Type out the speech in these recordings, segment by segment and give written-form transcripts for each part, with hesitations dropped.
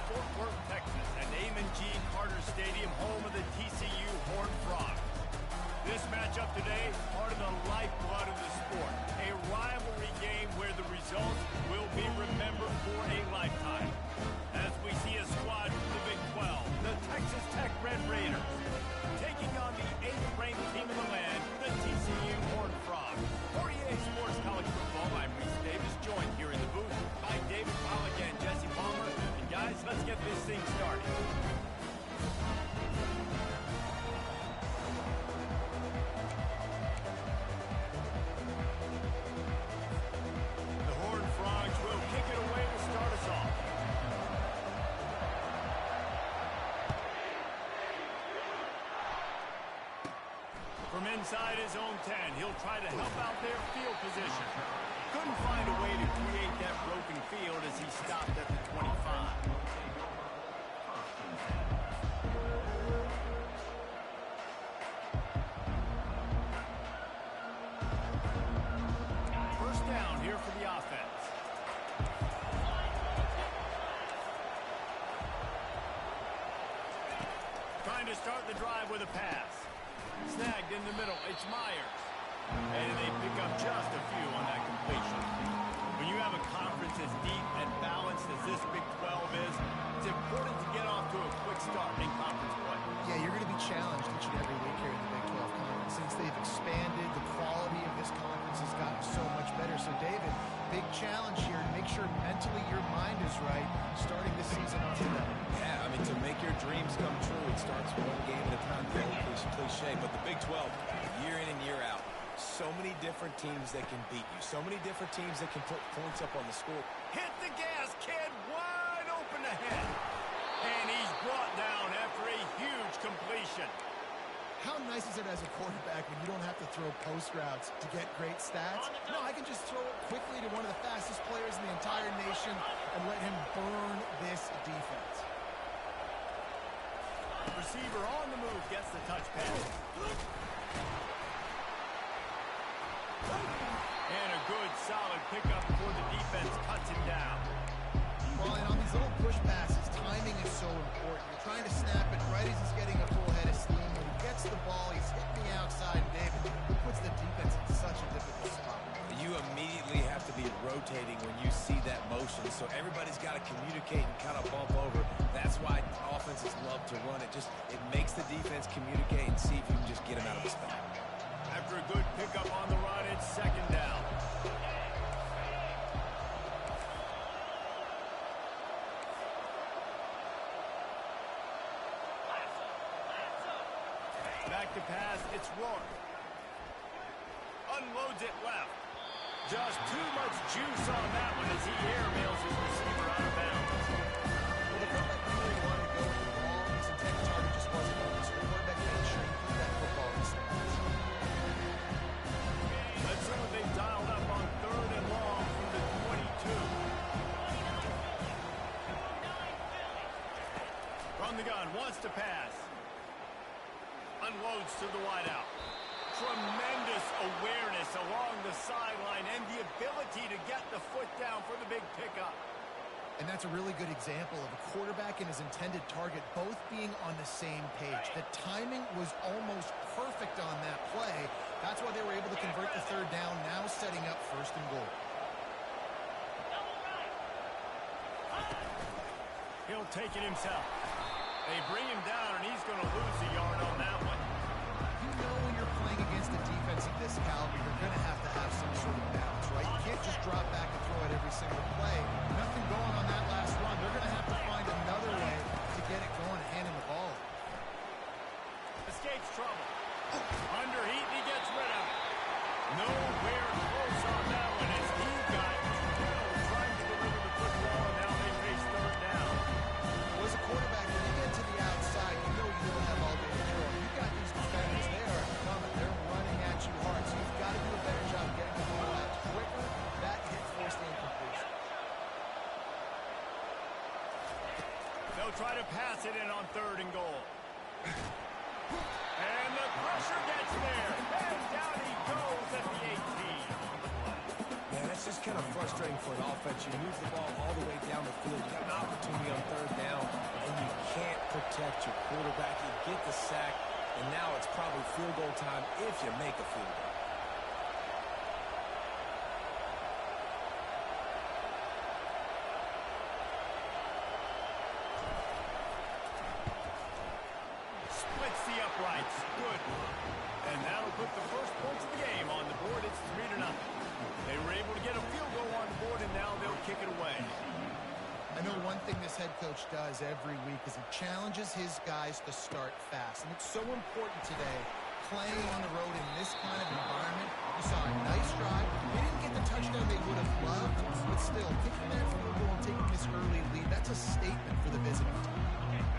Fort Worth, Texas, at Amon G. Carter Stadium, home of the TCU Horned Frogs. This matchup today, part of the lifeblood of the sport. A rivalry game where the results will be remembered for a lifetime. As we see a squad from the Big 12, the Texas Tech Red Raiders, taking on the 8th-ranked team in the land, the TCU Horned Frogs. For EA Sports College Football, I'm Reese Davis, joined here in the booth by David Pollack and Jesse Palmer. And guys, let's get this thing started. The Horned Frogs will kick it away to start us off. From inside his own 10, he'll try to help out their field position. Couldn't find a way to create that broken field as he stopped at the 25. First down here for the offense. Trying to start the drive with a pass. Snagged in the middle, it's Myers. And they pick up just a few on that completion. When you have a conference as deep and balanced as this Big 12 is, it's important to get off to a quick start in conference play. Yeah, you're going to be challenged each and every week here in the Big 12 Conference. Since they've expanded, the quality of this conference has gotten so much better. So, David, big challenge here to make sure mentally your mind is right starting this season off the bat. Yeah, I mean, to make your dreams come true, it starts one game at a time. The old cliche, but the Big 12, year in and year out, so many different teams that can beat you. So many different teams that can put points up on the score. Hit the gas, kid. Wide open ahead. And he's brought down after a huge completion. How nice is it as a quarterback when you don't have to throw post routes to get great stats? No, I can just throw it quickly to one of the fastest players in the entire nation and let him burn this defense. Receiver on the move gets the touch pass. And a good, solid pickup before the defense cuts him down. Well, and on these little push passes, timing is so important. You're trying to snap it right as he's getting a full head of steam. When he gets the ball, he's hitting the outside, and David, he puts the defense in such a difficult spot. You immediately have to be rotating when you see that motion, so everybody's got to communicate and kind of bump over. That's why offenses love to run it. It makes the defense communicate and see if you can just get them out of the spot. After a good pickup on the run, it's second down. Back to pass, it's Rourke. Unloads it left. Just too much juice on that one as he airmails his receiver out of bounds. Well, the quarterback really wanted to go for the ball. His intended target just wasn't open, so the quarterback made sure he put that football in his hands. Let's see what they've dialed up on 3rd and long from the 22. From the gun, wants to pass. Unloads to the wideout. Tremendous awareness along the sideline and the ability to get the foot down for the big pickup. And that's a really good example of a quarterback and his intended target both being on the same page. The timing was almost perfect on that play. That's why they were able to convert the 3rd down, now setting up 1st and goal. He'll take it himself. They bring him down, and he's going to lose a yard on that one. You know when you're playing against a defense of this caliber, you're going to have some sort of balance, right? You can't just drop back and throw it every single play. Nothing going on that last run. They're going to have to find another way to get it going, handing the ball. Escapes trouble. Under heat, he gets rid of it. Nowhere close on that one as he got drilled trying to deliver the football, and now they face 3rd down. Well, as a quarterback, when you get to the outside, you know you don't have all day control. You got these defenders, they are coming. They're running at you hard, so you've got to do a better job getting the ball out quicker. That hit forced the incompletion. They'll try to pass it in on 3rd and goal. And the pressure gets there. And down he goes at the 18. Yeah, that's just kind kind of frustrating for an offense. You move the ball all the way down the field. You got an opportunity on third down, and you can't protect your quarterback. You get the sack, and now it's probably field goal time if you make a field goal. Splits the uprights. Good. And that'll put the first points of the game on the board. It's 3-0. They were able to get a field goal on the board, and now they'll kick it away. I know one thing this head coach does every week is he challenges his guys to start fast. And it's so important today, playing on the road in this kind of environment. You saw a nice drive. They didn't get the touchdown they would have loved, but still, kicking that field goal and taking this early lead, that's a statement for the visiting team.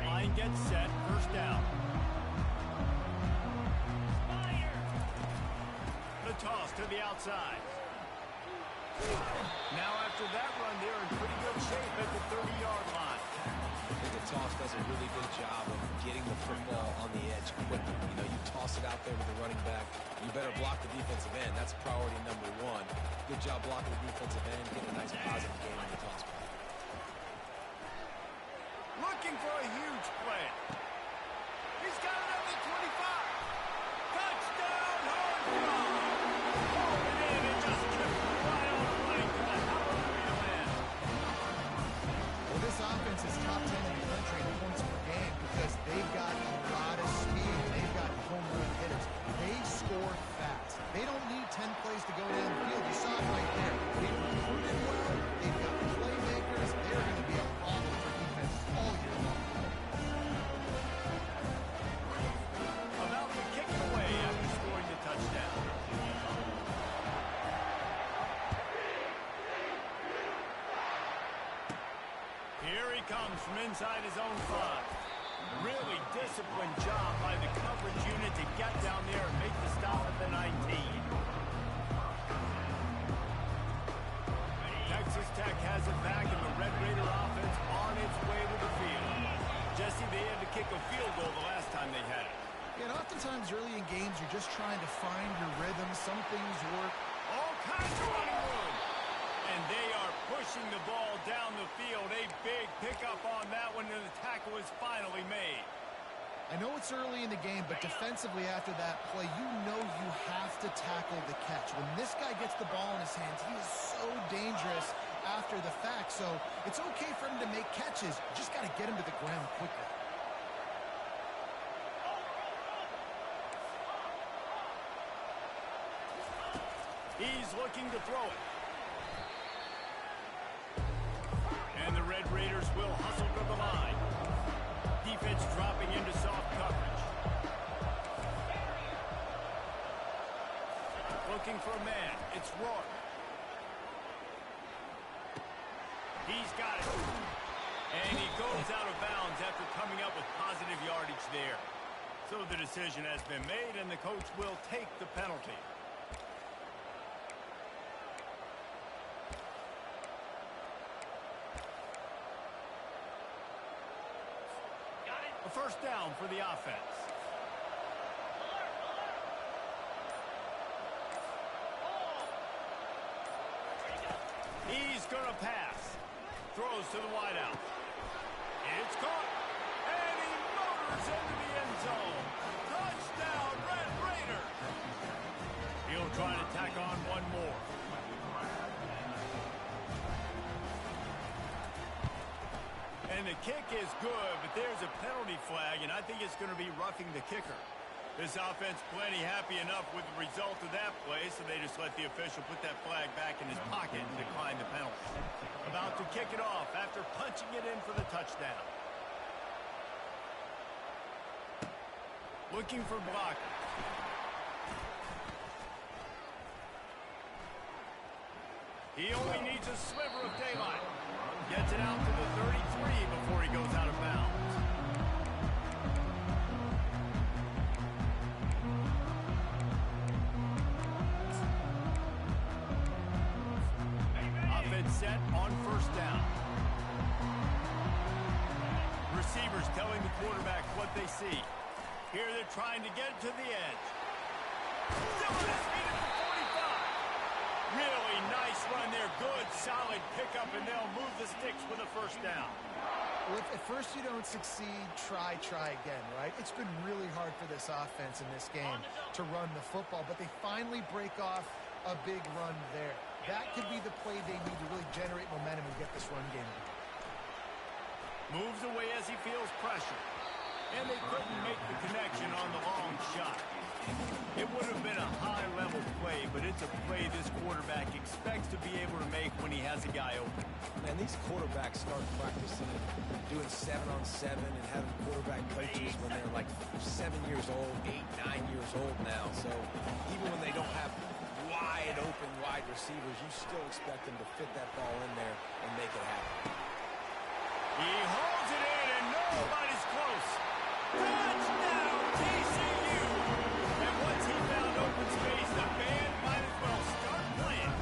Line gets set. First down. The toss to the outside. Now after that run, they're in pretty good shape at the 30-yard line. I think the toss does a really good job of getting the football on the edge quickly. You know, you toss it out there with the running back. You better block the defensive end. That's priority number one. Good job blocking the defensive end, getting a nice positive gain on the toss play. Looking for a huge play. He's got it at the 25. Touchdown, Horned Frog. Oh, and it just tripped right on the line to the Hallelujah land. Well, this offense is top 10 in the country in points per game because they've got a lot of speed. They've got home run hitters. They score fast. They don't need 10 plays to go down the field. You saw it right there. They've recruited well. They've got playmakers. They're going to be a problem for defense all year long. About to kick it away after scoring the touchdown. Here he comes from inside his own 5. Really disciplined job by the coverage unit to get down there and make the stop at the 19. Texas Tech has it back, and the Red Raider offense on its way to the field. Jesse, they had to kick a field goal the last time they had it. And oftentimes early in games, you're just trying to find your rhythm. Some things work. All kinds of running room. And they are pushing the ball down the field. A big pickup on that one, and the tackle is finally made. I know it's early in the game, but defensively after that play, you know you have to tackle the catch. When this guy gets the ball in his hands, he is so dangerous after the fact. So it's okay for him to make catches. You just got to get him to the ground quickly. He's looking to throw it. And the Red Raiders will hustle to the line. Defense dropping into soft coverage. Looking for a man. It's Rourke. He's got it. And he goes out of bounds after coming up with positive yardage there. So the decision has been made, and the coach will take the penalty. A first down for the offense. He's going to pass. Throws to the wideout. It's caught. And he motors into the end zone. Touchdown, Red Raiders. He'll try to tack on one more. And the kick is good, but there's a penalty flag, and I think it's going to be roughing the kicker. This offense plenty happy enough with the result of that play, so they just let the official put that flag back in his pocket and decline the penalty. About to kick it off after punching it in for the touchdown. Looking for blocker. He only needs a sliver of daylight. Gets it out to the 33 before he goes out of bounds. Offense set on first down. Receivers telling the quarterback what they see. Here they're trying to get to the edge. Still on his feet at the 45. Really nice run there. Good solid pickup, and they'll move the sticks with a first down. Well, if at first you don't succeed, try again, right? It's been really hard for this offense in this game to run the football, but they finally break off a big run there. That could be the play they need to really generate momentum and get this run game going. Moves away as he feels pressure. And they couldn't make the connection on the long shot. It would have been a high-level play, but it's a play this quarterback expects to be able to make when he has a guy open. Man, these quarterbacks start practicing doing 7-on-7 and having quarterback coaches when they're like 7 years old, 8, 9 years old now. So even when they don't have wide open wide receivers, you still expect them to fit that ball in there and make it happen. He holds it in, and nobody's close. Touchdown, TCU! And once he found open space, the band might as well start playing.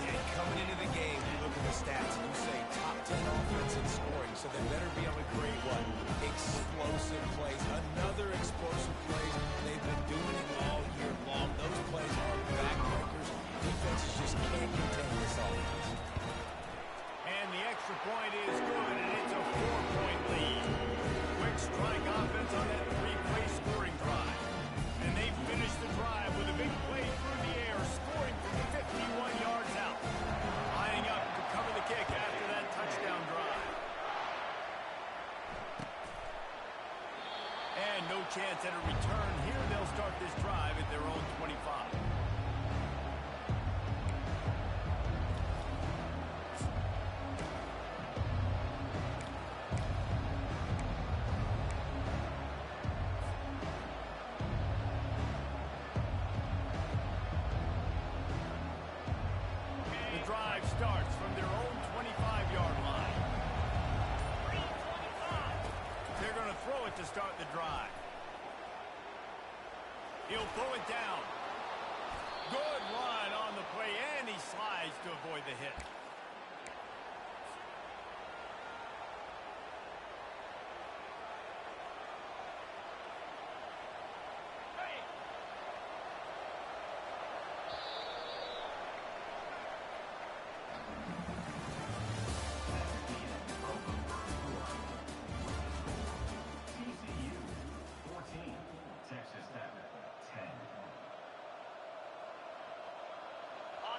And coming into the game, you look at the stats and you say top 10 offense in scoring, so they better be able to create what? Explosive plays. Another explosive plays. They've been doing it all year long. Those plays are backbreakers. Defenses just can't contain this offense. And the extra point is good, and it's a 4-point lead. Quick strike offense on that 3-play scoring drive. And they finish the drive with a big play through the air, scoring from 51 yards out. Lining up to cover the kick after that touchdown drive. And no chance at a return here. They'll start this drive at their own 25. Starts from their own 25-yard line. They're going to throw it to start the drive. He'll pull it down. Good run on the play, and he slides to avoid the hit.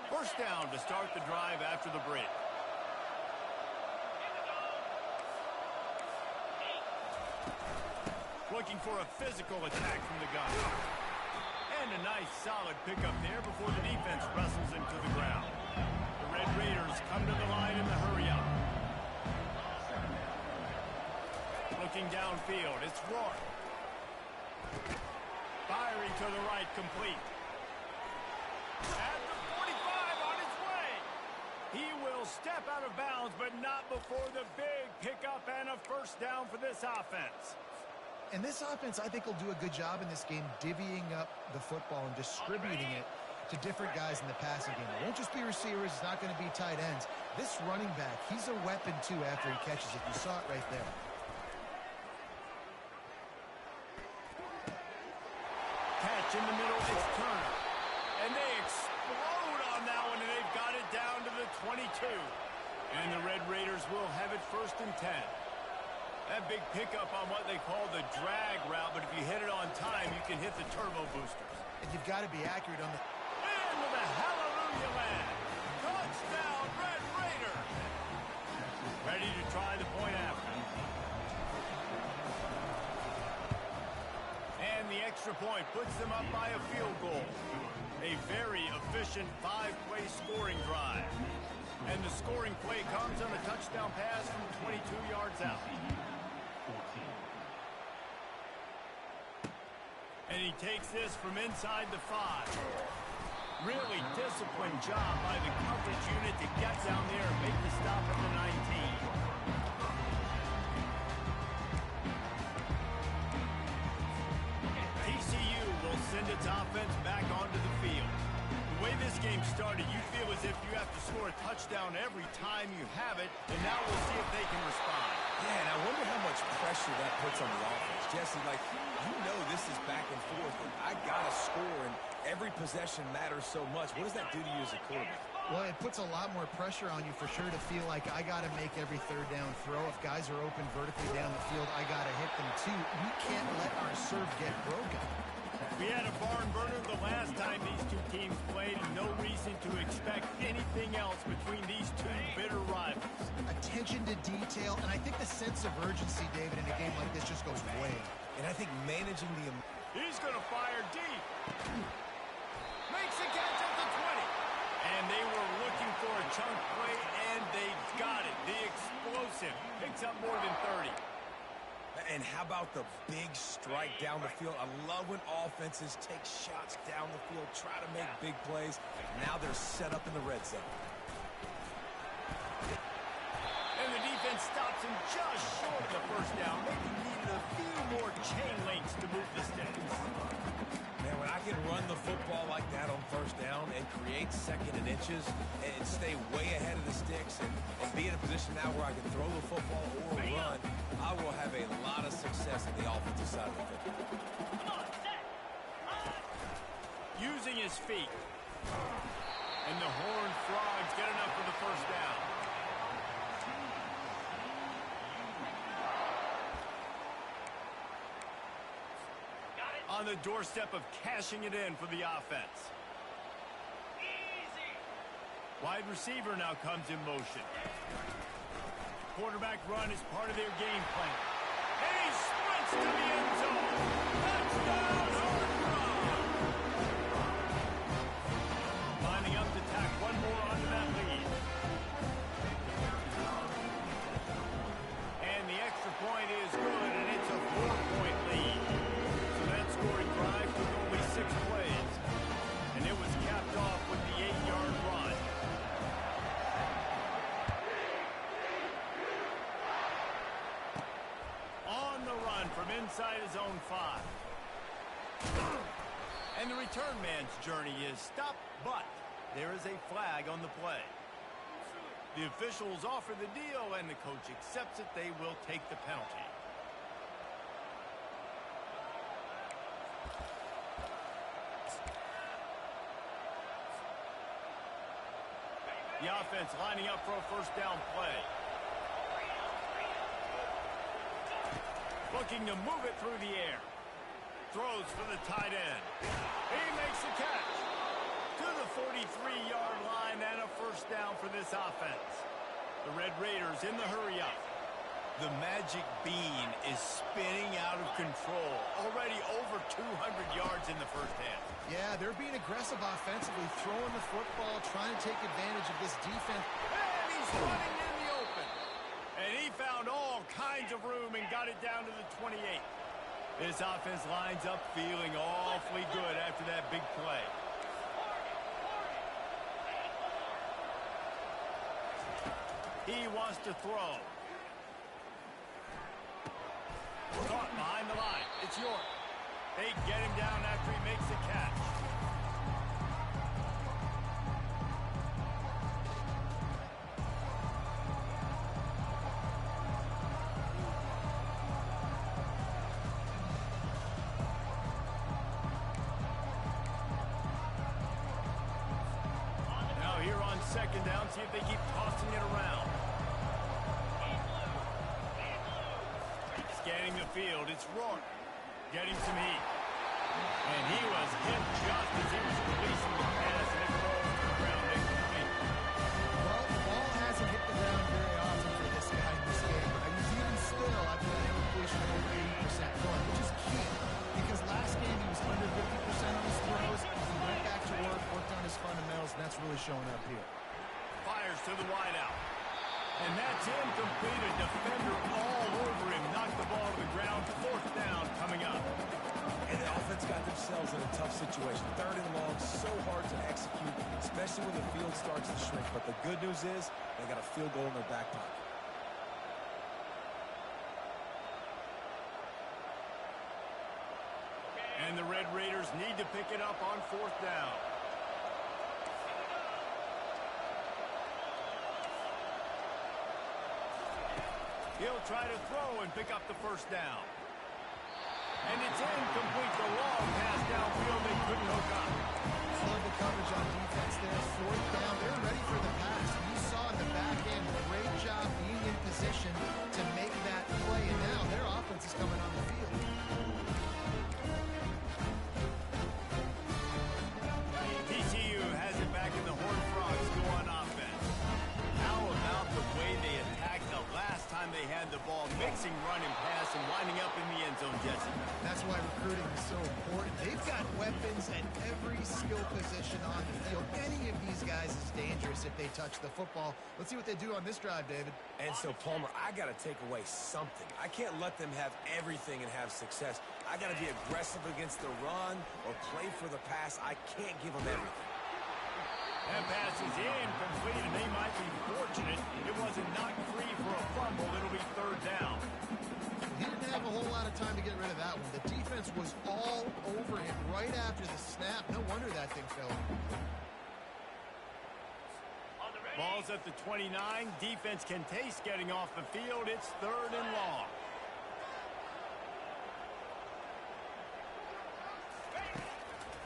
First down to start the drive after the break. Looking for a physical attack from the gun. And a nice solid pickup there before the defense wrestles him to the ground. The Red Raiders come to the line in the hurry-up. Looking downfield, it's Rourke. Firing to the right, complete. At the 45 on his way. He will step out of bounds, but not before the big pickup and a first down for this offense. And this offense, I think, will do a good job in this game divvying up the football and distributing it to different guys in the passing game. It won't just be receivers. It's not going to be tight ends. This running back, he's a weapon, too, after he catches it. You saw it right there. Catch in the middle, it's Turner. And they explode on that one, and they've got it down to the 22. And the Red Raiders will have it 1st and 10. That big pickup on what they call the drag route, but if you hit it on time, you can hit the turbo boosters. And you've got to be accurate on the... Into the hallelujah land. Touchdown, Red Raider. Ready to try the point after. And the extra point puts them up by a field goal. A very efficient 5-play scoring drive. And the scoring play comes on a touchdown pass from 22 yards out. And he takes this from inside the 5. Really disciplined job by the coverage unit to get down there and make the stop at the 19. TCU will send its offense back onto the field. The way this game started, you feel as if you have to score a touchdown every time you have it, and now we'll see if they can respond. Yeah, and I wonder how much pressure that puts on the offense. Jesse, like, you know this is back and forth, and I got to score, and every possession matters so much. What does that do to you as a quarterback? Well, it puts a lot more pressure on you for sure to feel like I got to make every third down throw. If guys are open vertically down the field, I got to hit them too. We can't let our serve get broken. We had a barn burner the last time these two teams played, and no reason to expect anything else between these two bitter rivals. Attention to detail, and I think the sense of urgency, David, in a game like this just goes way up. And I think managing the... He's going to fire deep. Makes a catch at the 20. And they were looking for a chunk play, and they got it. The explosive picks up more than 30. And how about the big strike down the field? I love when offenses take shots down the field, try to make big plays. Now they're set up in the red zone. And the defense stops him just short of the first down. Maybe needed a few more chain links to move the sticks. Man, when I can run the football like that on first down and create second and inches and stay way ahead of the sticks and be in a position now where I can throw the football or run, I will have a lot of success on the offensive side of the football. Using his feet. And the Horned Frogs get enough for the first down. On the doorstep of cashing it in for the offense. Wide receiver now comes in motion. Quarterback run is part of their game plan. And he sprints to the end zone. Touchdown, Horned Frogs! Lining up to tack one more onto that lead. And the extra point is good, and it's a 4-point lead. Scoring drive took only 6 plays, and it was capped off with the 8-yard run. On the run from inside his own 5. And the return man's journey is stopped, but there is a flag on the play. The officials offer the deal, and the coach accepts it. They will take the penalty. The offense lining up for a first down play. Looking to move it through the air. Throws for the tight end. He makes the catch. To the 43-yard line and a first down for this offense. The Red Raiders in the hurry-up. The magic bean is spinning out of control. Already over 200 yards in the first half. Yeah, they're being aggressive offensively, throwing the football, trying to take advantage of this defense. And he's running in the open. And he found all kinds of room and got it down to the 28. This offense lines up feeling awfully good after that big play. He wants to throw. Caught behind the line. It's York. They get him down after he makes the catch. Now here on second down, see if they keep tossing it around. Scanning the field, it's Rourke. Getting some heat. And he was hit just as he was releasing the pass, and it rolls to the ground next to me. Well, the ball hasn't hit the ground very often for this guy in this game. But even still, I've got a completion of over 80% going, which is key. Because last game he was under 50% of his throws. He went back to work, worked on his fundamentals, and that's really showing up here. Fires to the wideout. And that's incomplete. A defender all over him. Knocked the ball to the ground. Fourth down coming up. And the offense got themselves in a tough situation. Third and long, so hard to execute, especially when the field starts to shrink. But the good news is they got a field goal in their back pocket. And the Red Raiders need to pick it up on fourth down. He'll try to throw and pick up the first down. And it's incomplete. The long pass downfield, they couldn't hook up. Love the coverage on defense there. Fourth down. They're ready every skill position on the field. Any of these guys is dangerous if they touch the football. Let's see what they do on this drive, David. And so, Palmer, I got to take away something. I can't let them have everything and have success. I got to be aggressive against the run or play for the pass. I can't give them everything. That pass is incomplete, and they might be fortunate it wasn't knocked free for a fumble. It'll be third down. He didn't have a whole lot of time to get rid of that one. The defense was all over him right after the snap. No wonder that thing fell. Ball's at the 29. Defense can taste getting off the field. It's third and long.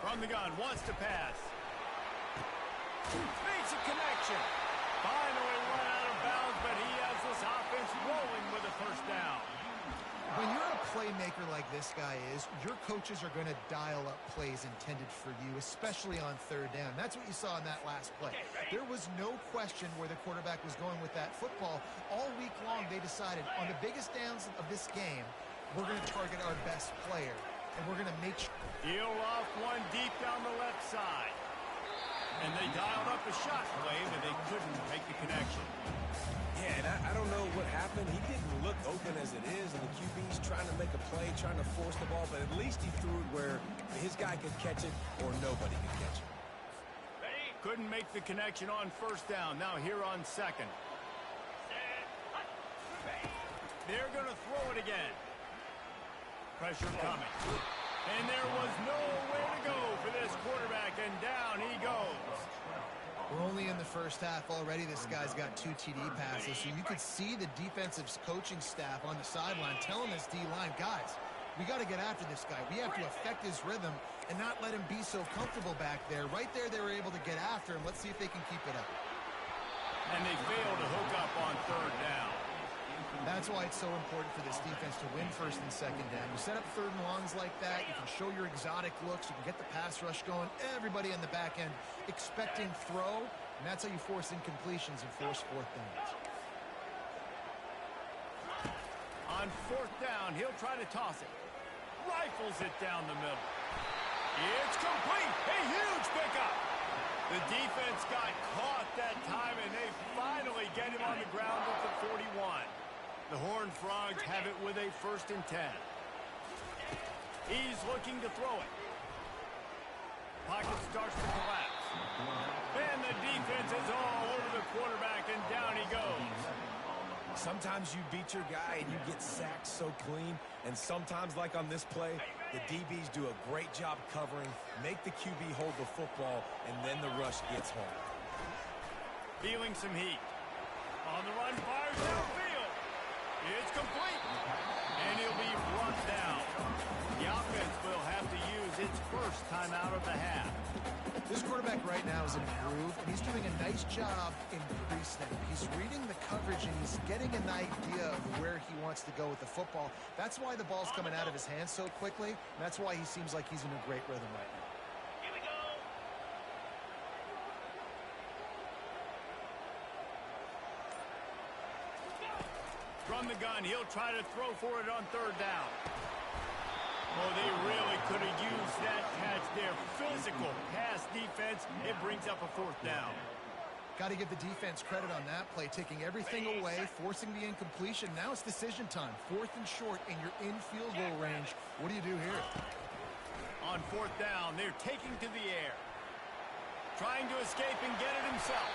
From the gun, wants to pass. Makes a connection. Finally run out of bounds, but he has this offense rolling with a first down. When you're a playmaker like this guy is, your coaches are going to dial up plays intended for you, especially on third down. That's what you saw in that last play. There was no question where the quarterback was going with that football. All week long, they decided on the biggest downs of this game, we're going to target our best player, and we're going to make sure. He'll off one deep down the left side. And they dialed up a shot play, but they couldn't make the connection. Yeah, and I don't know what happened. He didn't look open as it is, and the QB's trying to make a play, trying to force the ball, but at least he threw it where his guy could catch it or nobody could catch it. Couldn't make the connection on first down. Now here on second. They're going to throw it again. Pressure coming. And there was nowhere to go for this quarterback, and down he goes. We're only in the first half already. This guy's got 2 TD passes, so you could see the defensive coaching staff on the sideline telling this D-line, guys, we got to get after this guy. We have to affect his rhythm and not let him be so comfortable back there. Right there, they were able to get after him. Let's see if they can keep it up. And they failed to hook up on third down. That's why it's so important for this defense to win first and second down. You set up third and longs like that, you can show your exotic looks, you can get the pass rush going, everybody on the back end expecting throw, and that's how you force incompletions and force fourth downs. On fourth down, he'll try to toss it. Rifles it down the middle. It's complete. A huge pickup. The defense got caught that time, and they finally get him on the ground at the 41. The Horned Frogs have it with a first and 10. He's looking to throw it. Pocket starts to collapse. And the defense is all over the quarterback, and down he goes. Sometimes you beat your guy and you get sacked so clean, and sometimes, like on this play, the DBs do a great job covering, make the QB hold the football, and then the rush gets home. Feeling some heat. On the run, fires downfield. It's complete. And he'll be brought down. The offense will have to use its first timeout of the half. This quarterback right now is in a groove, and he's doing a nice job in pre-snap. He's reading the coverage, and he's getting an idea of where he wants to go with the football. That's why the ball's coming out of his hands so quickly, and that's why he seems like he's in a great rhythm right now. Here we go. From the gun, he'll try to throw for it on third down. Oh, they really could have used that catch there. Physical pass defense. It brings up a fourth down. Got to give the defense credit on that play, taking everything away, forcing the incompletion. Now it's decision time. Fourth and short, and you're in field goal range. What do you do here? On fourth down, they're taking to the air. Trying to escape and get it himself.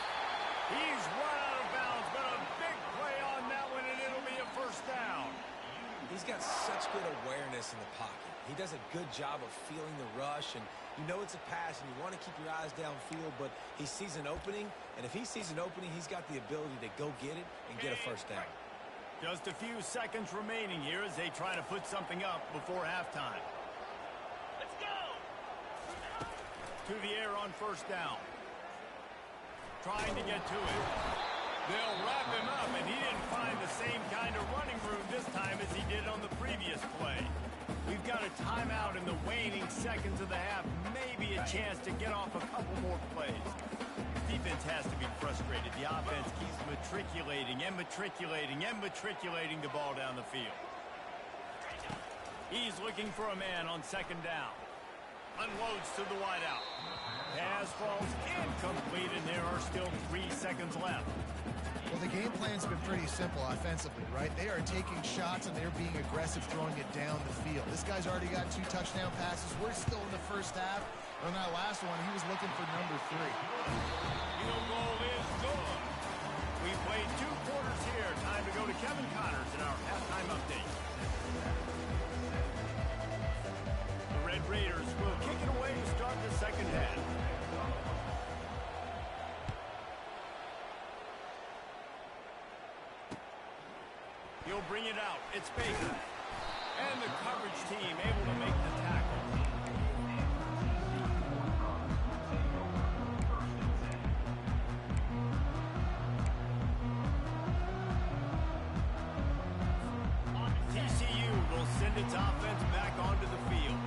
He's run out of bounds, but a big play on that one, and it'll be a first down. He's got such good awareness in the pocket. He does a good job of feeling the rush, and you know it's a pass, and you want to keep your eyes downfield, but he sees an opening, and if he sees an opening, he's got the ability to go get it and get a first down. Just a few seconds remaining here as they try to put something up before halftime. Let's go! To the air on first down. Trying to get to it. They'll wrap him up, and he didn't find the same kind of running room this time as he did on the previous play. We've got a timeout in the waning seconds of the half. Maybe a chance to get off a couple more plays. Defense has to be frustrated. The offense keeps matriculating and matriculating and matriculating the ball down the field. He's looking for a man on second down. Unloads to the wideout. pass falls incomplete, and there are still 3 seconds left. Well, the game plan's been pretty simple offensively, right? They are taking shots, and they're being aggressive, throwing it down the field. This guy's already got 2 touchdown passes. We're still in the first half. On that last one, he was looking for number 3. Field goal is good. We played 2 quarters here. Time to go to Kevin Connors in our halftime update. The Red Raiders will kick it away to start the second half. He'll bring it out. It's Baker. And the coverage team able to make the tackle. TCU will send its offense back onto the field.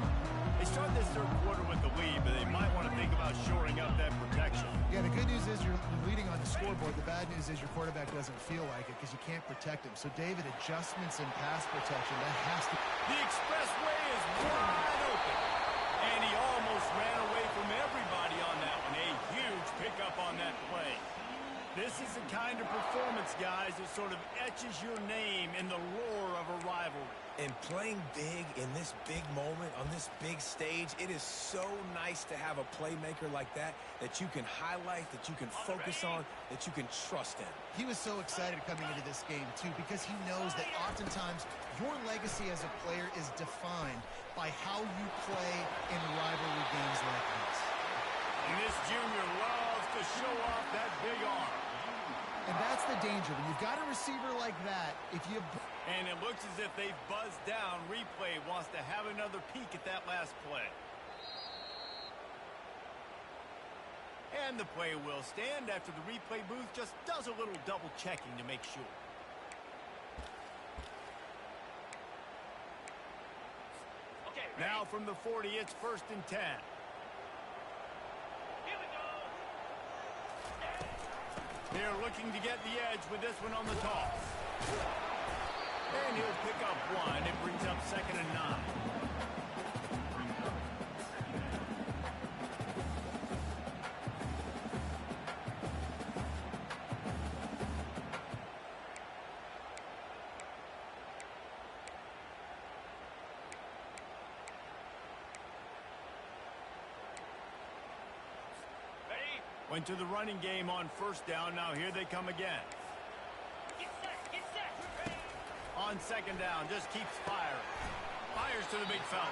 They start this third quarter with the lead, but they might want to think about shoring up that protection. Yeah, the good news is you're leading on the scoreboard. The bad news is your quarterback doesn't feel like it because you can't protect him. So, David, adjustments in pass protection, that has to... The expressway is wide open. And he almost ran away from everybody on that one. A huge pickup on that play. This is the kind of performance, guys, that sort of etches your name in the lore of a rivalry. And playing big in this big moment, on this big stage, it is so nice to have a playmaker like that that you can highlight, that you can focus on, that you can trust in. He was so excited coming into this game, too, because he knows that oftentimes your legacy as a player is defined by how you play in rivalry games like this. And this junior loves to show off that big arm. And that's the danger. When you've got a receiver like that, if you... And it looks as if they've buzzed down. Replay wants to have another peek at that last play. And the play will stand after the replay booth just does a little double checking to make sure. Okay, now from the 40, it's 1st and 10. They're looking to get the edge with this one on the toss. And he'll pick up 1. It brings up 2nd and 9. Went to the running game on 1st down. Now here they come again. Get set. On 2nd down, just keeps firing. Fires to the big fella.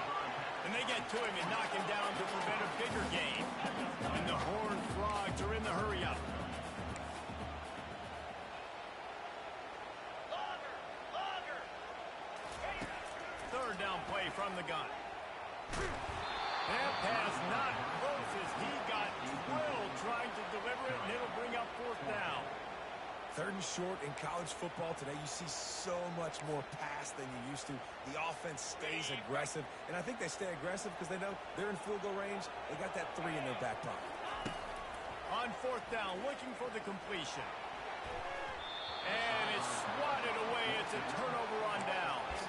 And they get to him and knock him down to prevent a bigger gain. And the Horned Frogs are in the hurry-up. Longer. 3rd down play from the gun. That pass not close as he got drilled trying to deliver it, and it'll bring up 4th down. 3rd and short in college football today. You see so much more pass than you used to. The offense stays aggressive, and I think they stay aggressive because they know they're in field goal range. They got that 3 in their back pocket. On 4th down, looking for the completion. And it's swatted away. It's a turnover on downs.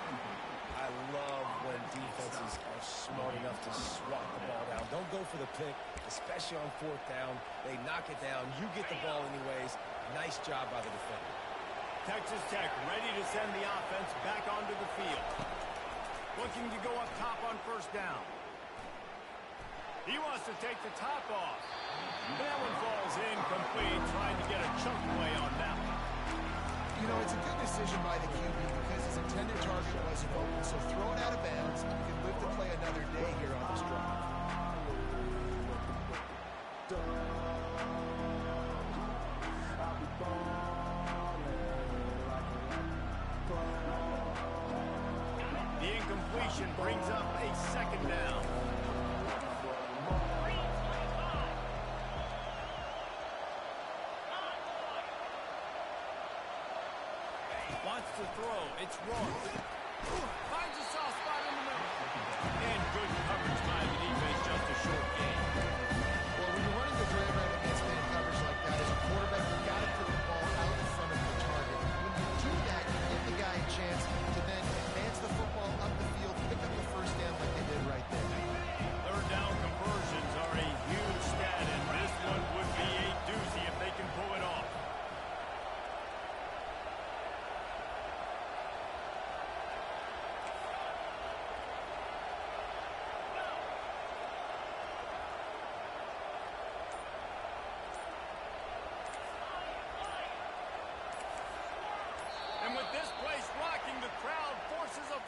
I love when defenses are smart enough to swat the ball down. Don't go for the pick, especially on 4th down. They knock it down. You get the ball anyways. Nice job by the defender. Texas Tech ready to send the offense back onto the field. Looking to go up top on 1st down. He wants to take the top off. That one falls incomplete, trying to get a chunk play on that one. You know, it's a good decision by the QB because his intended target was open. So throw it out of bounds. You can live to play another day here on this drive. The incompletion brings up a 2nd down. Wants to throw. It's Ross. Finds a soft spot in the middle. And good coverage by the defense. Just a short gain. Well, when you're running the drag route against man coverage like that, as a quarterback, you've got to put the ball out in front of the target. When you do that, you give the guy a chance to then advance the football up the field, pick up the 1st down like they did right there. 3rd down conversions are a huge stat in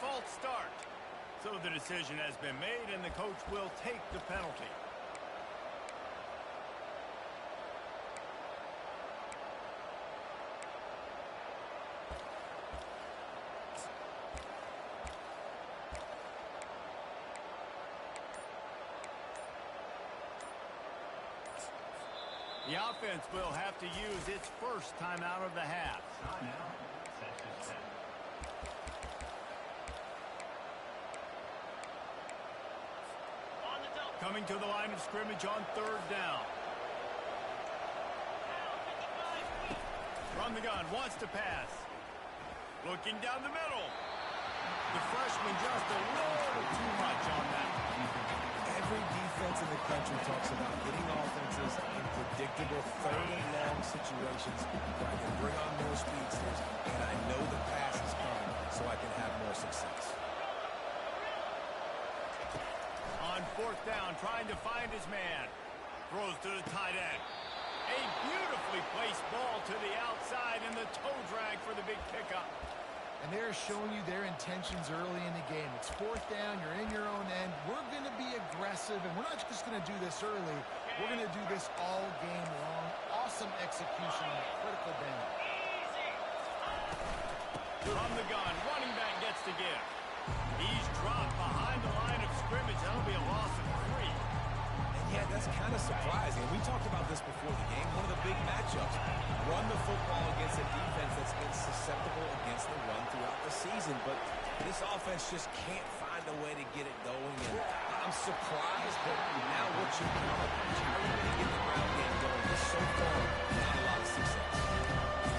false start. So the decision has been made, and the coach will take the penalty. The offense will have to use its first timeout of the half. Coming to the line of scrimmage on third down. From the gun, wants to pass. Looking down the middle. The freshman just a little too much on that. Every defense in the country talks about getting offenses in predictable third and long situations where I can bring on more speedsters and I know the pass is coming so I can have more success. On fourth down, trying to find his man. Throws to the tight end. A beautifully placed ball to the outside and the toe drag for the big pickup. And they're showing you their intentions early in the game. It's fourth down. You're in your own end. We're going to be aggressive, and we're not just going to do this early. We're going to do this all game long. Awesome execution on a critical down. From the gun, running back gets to give. He's dropped behind the line of scrimmage. That'll be a loss of 3. And yeah, that's kind of surprising. We talked about this before the game. One of the big matchups. Run the football against a defense that's been susceptible against the run throughout the season. But this offense just can't find a way to get it going. And I'm surprised, but now what you count on? How are you going to get the ground game going? Just so far, not a lot of success.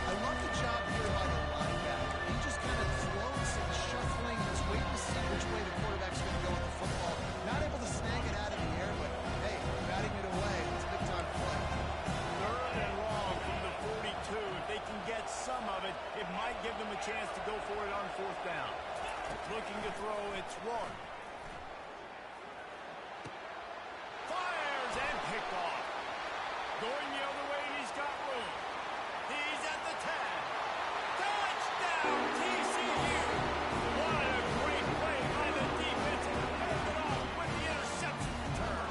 I love the job here by the linebacker. He just kind of floats and shuffling and is waiting to see which way the quarterback's going to go with the football. Not able to snag it out of the air, but hey, batting it away. It's a big-time play. Third and long from the 42. If they can get some of it, it might give them a chance to go for it on fourth down. Looking to throw, it's Rourke. Fires and picked off. Going the other way, and he's got room. He's at the 10. Touchdown, TCU! What a great play by the defense. And picked it off with the interception return.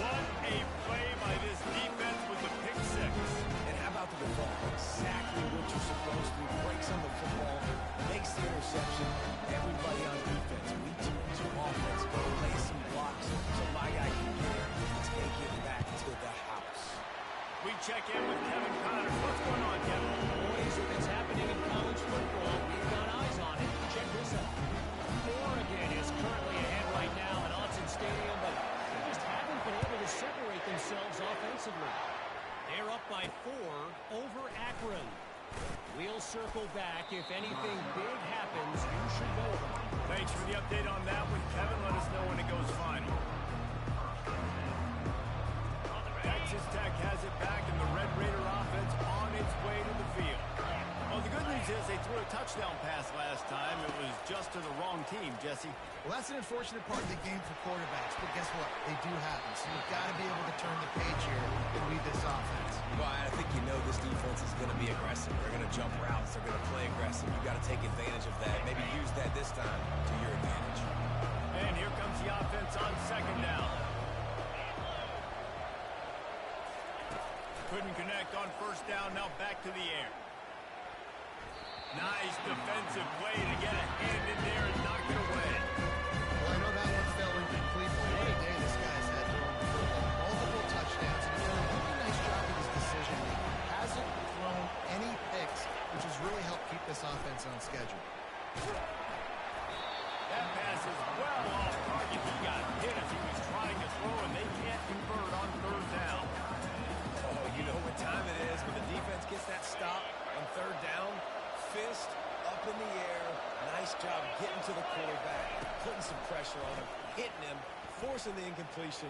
What a play by this defense with the pick 6. And how about the ball? Exactly what you're supposed to. Breaks on the football, makes the interception. Everybody on defense, we turn to offense, go lay some blocks so my guy can get it and take it back to the house. We check in with Kevin Connors. What's going on, Kevin? Boys, if it's happening in college football, we've got eyes on it. Check this out. Oregon is currently ahead right now at Autzen Stadium, but they just haven't been able to separate themselves offensively. They're up by 4 over Akron. We'll circle back. If anything big happens, you should know about it. Thanks for the update on that one, Kevin. Let us know when it goes final. Texas Tech has it back, and the Red Raider offense on its way to the field. Well, the good news is they threw a touchdown pass last time. It was just to the wrong team, Jesse. Well, that's an unfortunate part of the game for quarterbacks, but guess what? They do happen, so you've got to be able to turn the page here and lead this offense. Well, I think you know this defense is going to be aggressive. They're going to jump routes. They're going to play aggressive. You've got to take advantage of that. Maybe use that this time to your advantage. And here comes the offense on second down. Couldn't connect on first down. Now back to the air. Nice defensive play to get a hand in there and knock it away. Well, I know that one fell incomplete, but what a day this guy's had throwing the football. Multiple touchdowns, and he's done a really nice job with his decision making. Hasn't thrown any picks, which has really helped keep this offense on schedule. That pass is well off target. He got hit as he was trying to throw, and they can't convert on third down. Oh, you know what time it is. When the defense gets that stop on third down, fist up in the air. Nice job getting to the quarterback, putting some pressure on him, hitting him, forcing the incompletion.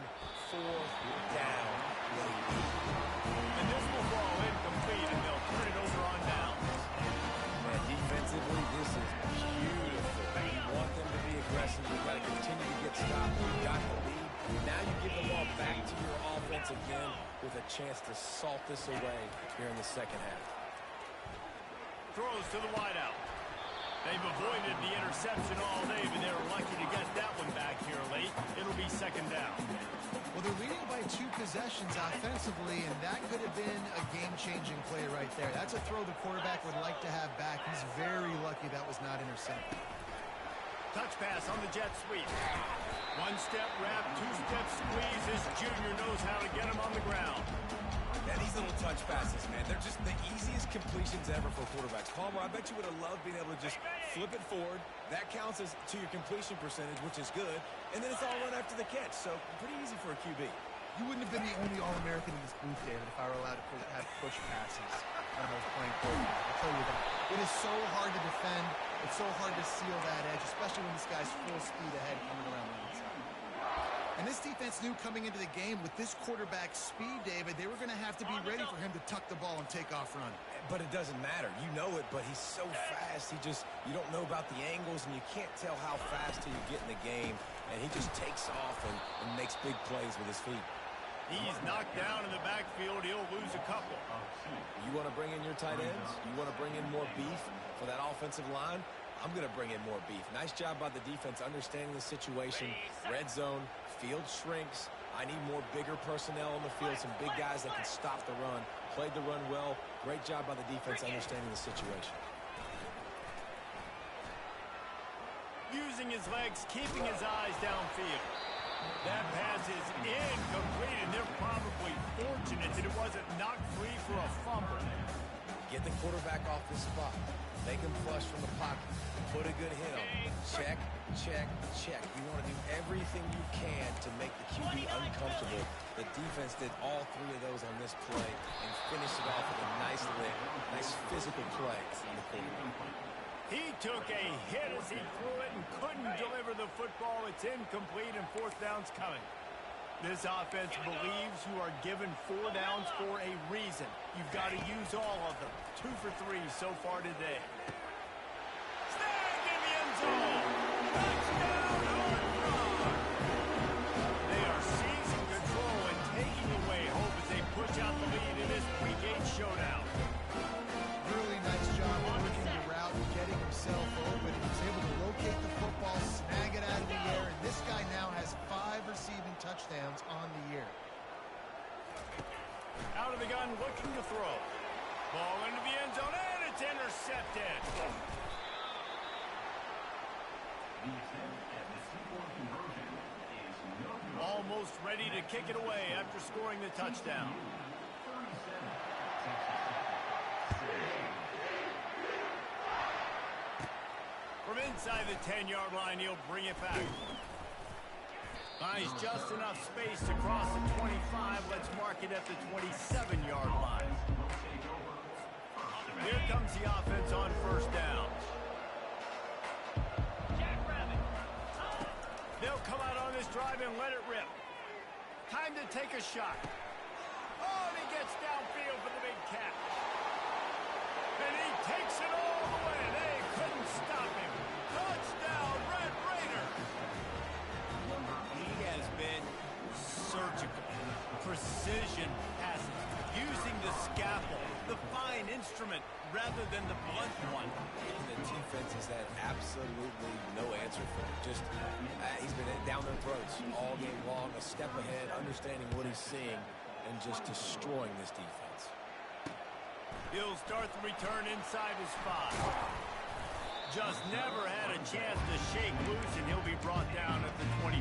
Fourth down. And this will fall incomplete, and they'll turn it over on downs. Man, defensively, this is beautiful. You want them to be aggressive. You've got to continue to get stopped. You've got the lead. Now you give the ball back to your offense again with a chance to salt this away here in the second half. Throws to the wideout. They've avoided the interception all day, but they were lucky to get that one back here late. It'll be second down. Well, they're leading by 2 possessions offensively, and that could have been a game-changing play right there. That's a throw the quarterback would like to have back. He's very lucky that was not intercepted. Touch pass on the jet sweep. One-step wrap, two-step squeeze. This junior knows how to get him on the ground. And these little touch passes, man, they're just the easiest completions ever for quarterbacks. Palmer, I bet you would have loved being able to just flip it forward. That counts as to your completion percentage, which is good. And then it's all run after the catch, so pretty easy for a QB. You wouldn't have been the only All-American in this booth, David, if I were allowed to have push passes when I was playing quarterback. I'll tell you that. It is so hard to defend. It's so hard to seal that edge, especially when this guy's full speed ahead coming around the inside. And this defense knew coming into the game with this quarterback's speed, David, they were going to have to be ready for him to tuck the ball and take off running. But it doesn't matter. You know it, but he's so fast. You don't know about the angles, and you can't tell how fast till you get in the game. And he just takes off and makes big plays with his feet. He's knocked down in the backfield. He'll lose a couple. You want to bring in your tight ends? You want to bring in more beef for that offensive line? I'm going to bring in more beef. Nice job by the defense understanding the situation. Red zone, field shrinks. I need more bigger personnel on the field, some big guys that can stop the run. Played the run well. Great job by the defense understanding the situation. Using his legs, keeping his eyes downfield. That pass is incomplete, and they're probably fortunate that it wasn't knocked free for a fumble. Get the quarterback off the spot. Make him flush from the pocket. Put a good hit on him. Check, check, check. You want to do everything you can to make the QB uncomfortable. The defense did all 3 of those on this play and finished it off with a nice lick, nice physical play from the quarterback. He took a hit as he threw it and couldn't deliver the football. It's incomplete, and 4th down's coming. This offense believes you are given 4 downs for a reason. You've got to use all of them. 2 for 3 so far today. Snagged in the end zone. Touchdown, Horned Frog. They are seizing control and taking away hope as they push out the lead in this Week 8 showdown. Really nice job working the route and getting himself open. He was able to locate the football, snag it out of the air, and this guy now has 5 receiving touchdowns on the year. Out of the gun, looking to throw. Ball into the end zone, and it's intercepted. Almost ready to kick it away after scoring the touchdown. From inside the 10-yard line, he'll bring it back. Finds just enough space to cross the 25. Let's mark it at the 27-yard line. Here comes the offense on 1st down. They'll come out on this drive and let it rip. Time to take a shot. Oh, and he gets downfield for the big catch. And he takes it all the way. They couldn't stop him. Touchdown, Red Raider. He has been surgical. Precision passes. Using the scalpel, the fine instrument, rather than the blunt one. The defense has had absolutely no answer for it. Just, he's been down their throats all game long, a step ahead, understanding what he's seeing, and just destroying this defense. He'll start the return inside his 5. Just never had a chance to shake loose, and he'll be brought down at the 24.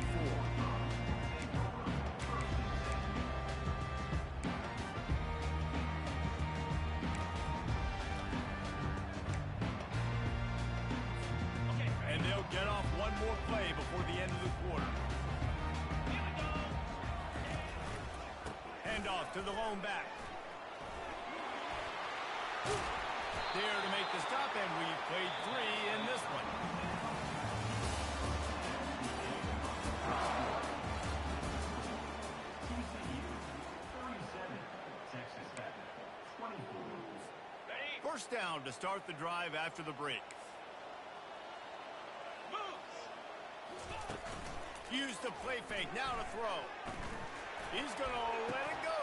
And they'll get off one more play before the end of the quarter. Handoff to the lone back. There to make the stop, and we've played 3 in this one. First down to start the drive after the break. Use the play fake, now to throw. He's going to let it go.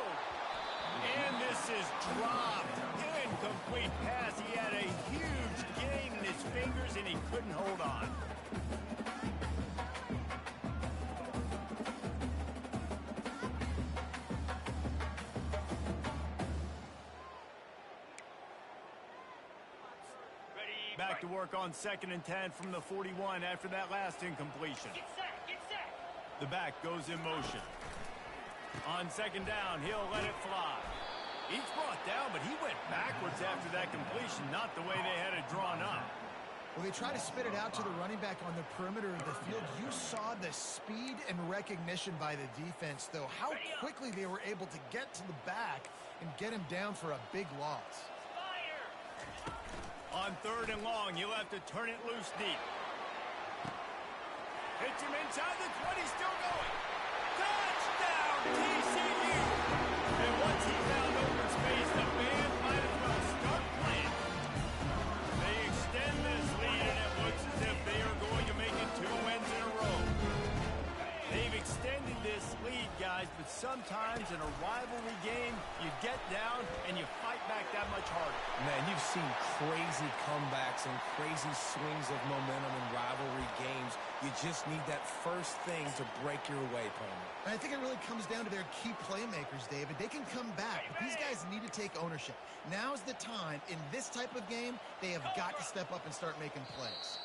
And this is dropped. Incomplete pass. He had a huge gain in his fingers, and he couldn't hold on. Back to work on 2nd and 10 from the 41 after that last incompletion. Get set, get set. The back goes in motion. On 2nd down, he'll let it fly. He's brought down, but he went backwards after that completion, not the way they had it drawn up. Well, they try to spit it out to the running back on the perimeter of the field. You saw the speed and recognition by the defense, though, how quickly they were able to get to the back and get him down for a big loss. On 3rd and long, he'll have to turn it loose deep. Hits him inside the 20, still going. Touchdown, TCU! And once he found open space, the fans might as well start playing. They extend this lead, and it looks as if they are going to make it 2 wins in a row. They've extended this lead, guys, but sometimes in a rivalry game, you get down and you fight back that much harder. Man, you've seen crazy comebacks and crazy swings of momentum in rivalry games. You just need that first thing to break your way, Palmer. And I think it really comes down to their key playmakers, David. They can come back, but these guys need to take ownership. Now's the time. In this type of game, they have got to step up and start making plays.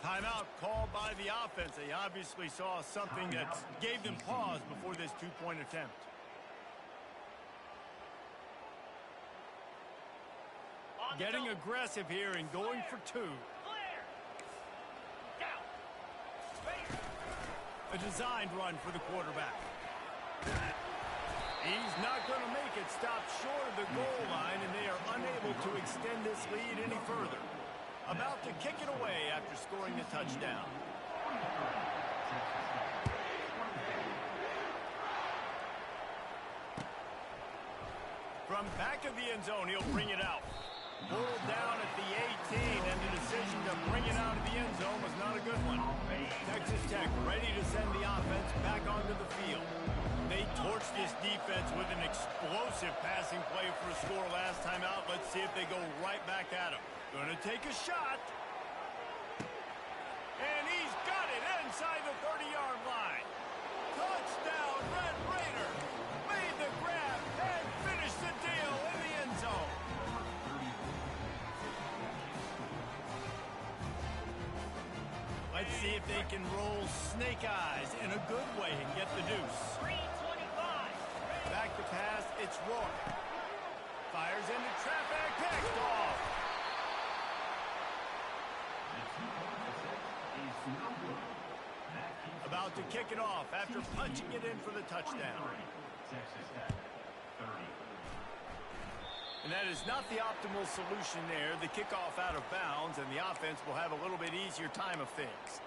Timeout called by the offense. They obviously saw something that gave them pause before this 2-point attempt. Getting aggressive here and going for 2. A designed run for the quarterback. He's not going to make it. Stop short of the goal line, and they are unable to extend this lead any further. About to kick it away after scoring the touchdown. From back of the end zone, he'll bring it out. Pulled down at the 18, and the decision to bring it out of the end zone was not a good one. Texas Tech ready to send the offense back onto the field. They torched this defense with an explosive passing play for a score last time out. Let's see if they go right back at him. Gonna take a shot. And he's got it inside the 30-yard line. Touchdown, Red Raider. Made the grab and finished the deal in the end zone. Let's see if they can roll snake eyes in a good way and get the deuce. 325. Back to pass, it's Rourke. Fires into traffic, picked off. About to kick it off after punching it in for the touchdown. And that is not the optimal solution there. The kickoff out of bounds, and the offense will have a little bit easier time of things.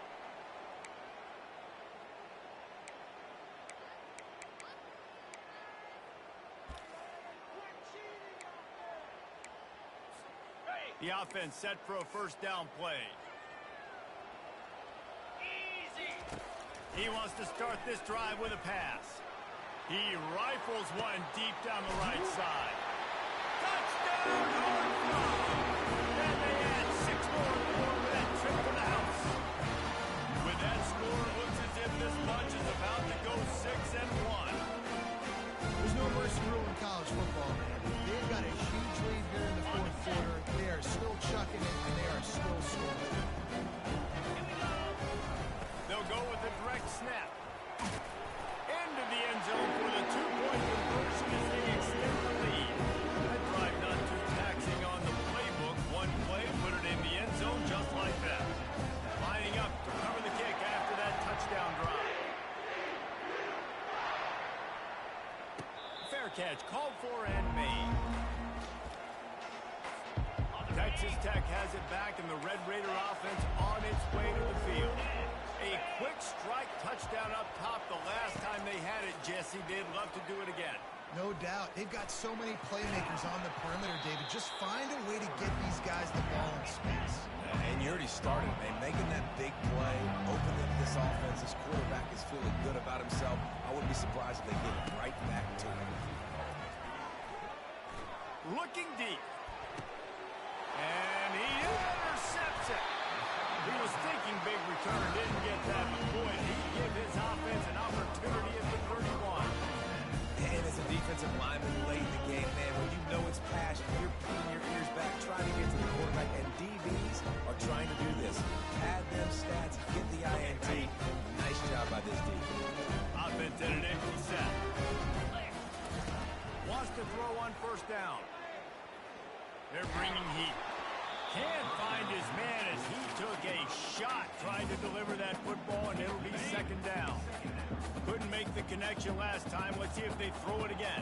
The offense set for a first down play. He wants to start this drive with a pass. He rifles one deep down the right side. Touchdown, Horned Frog! And they add 6 more with that trip to the house. With that score, it looks as if this bunch is about to go 6-1. There's no mercy rule in college football, man. They've got a huge lead here in the fourth quarter. They are still chucking it, and they are still scoring. They'll go with a direct snap. Into the end zone for the 2-point conversion as they extend the lead. That drive not too taxing on the playbook. One play, put it in the end zone just like that. Lining up to cover the kick after that touchdown drive. Fair catch called for and made. Texas Tech has it back, and the Red Raider offense on its way to the field. A quick strike touchdown up top the last time they had it, Jesse. They'd love to do it again. No doubt. They've got so many playmakers on the perimeter, David. Just find a way to get these guys the ball in space. And you already started, man. Making that big play, opening up this offense. This quarterback is feeling good about himself. I wouldn't be surprised if they get it right back to him. Looking deep. And he intercepted. offensive linemen late in the game, man, when you know it's passion, you're pinning your ears back, trying to get to the quarterback, and DBs are trying to do this. Pad them stats, get the INT. Nice job by this defense. Offense at an empty set. Wants to throw on first down. They're bringing heat. Can't find his man as he took a shot trying to deliver that football, and it'll be second down. Couldn't make the connection last time. Let's see if they throw it again.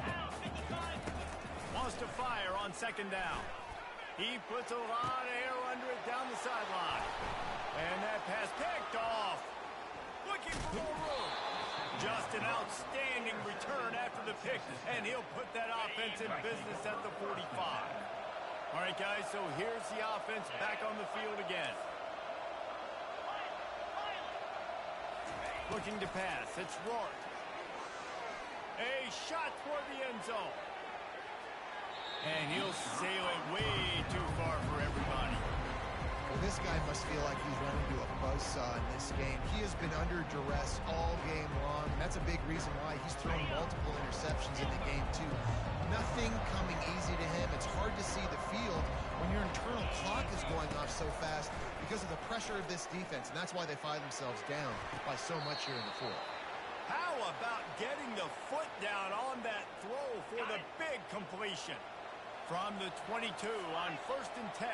Wants to fire on second down. He puts a lot of air under it down the sideline. And that pass picked off. Looking for more room. Just an outstanding return after the pick, and he'll put that offense in business at the 45. All right, guys, so here's the offense back on the field again. Looking to pass. It's Rourke. A shot toward the end zone. And he'll sail it way too far for everybody. Well, this guy must feel like he's running to a buzzsaw in this game. He has been under duress all game long, and that's a big reason why he's thrown multiple interceptions in the game, too. Nothing coming easy to him. It's hard to see the field when your internal clock is going off so fast because of the pressure of this defense, and that's why they find themselves down by so much here in the fourth. How about getting the foot down on that throw for the big completion? From the 22 on 1st and 10.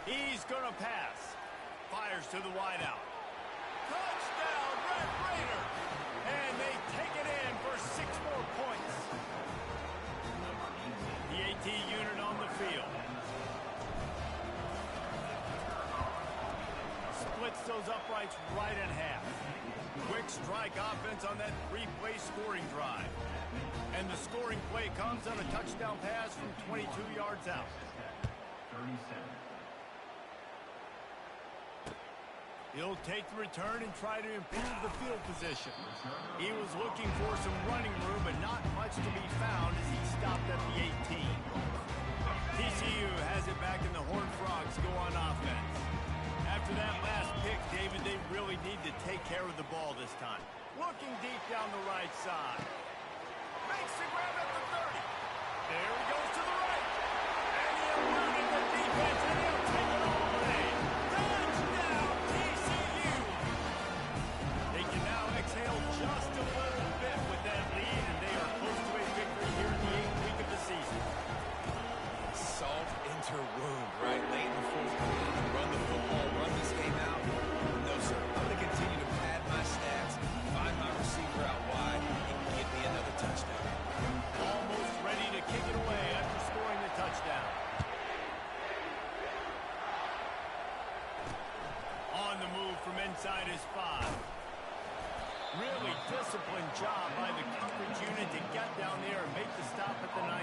He's going to pass. Fires to the wideout. Touchdown, Red Raiders! And they take it in for 6 more points. The AT unit on the field. Splits those uprights right in half. Quick strike offense on that 3-play scoring drive. And the scoring play comes on a touchdown pass from 22 yards out. 37. He'll take the return and try to improve the field position. He was looking for some running room, but not much to be found as he stopped at the 18. TCU has it back, and the Horned Frogs go on offense. After that last pick, David, they really need to take care of the ball this time. Looking deep down the right side. Makes the grab at the 30. There he goes to the right. And he eluded the defense, and he'll take it all away. Touchdown, TCU. They can now exhale just a little bit with that lead, and they are close to a victory here in the 8th week of the season. Salt into wound, right? Late in the fourth quarter, run the football, run this game out. No, sir. I'm going to continue to pad my stats, find my receiver out wide, and get me another touchdown. Almost ready to kick it away after scoring the touchdown. On the move from inside his 5. Really disciplined job by the coverage unit to get down there and make the stop at the 19.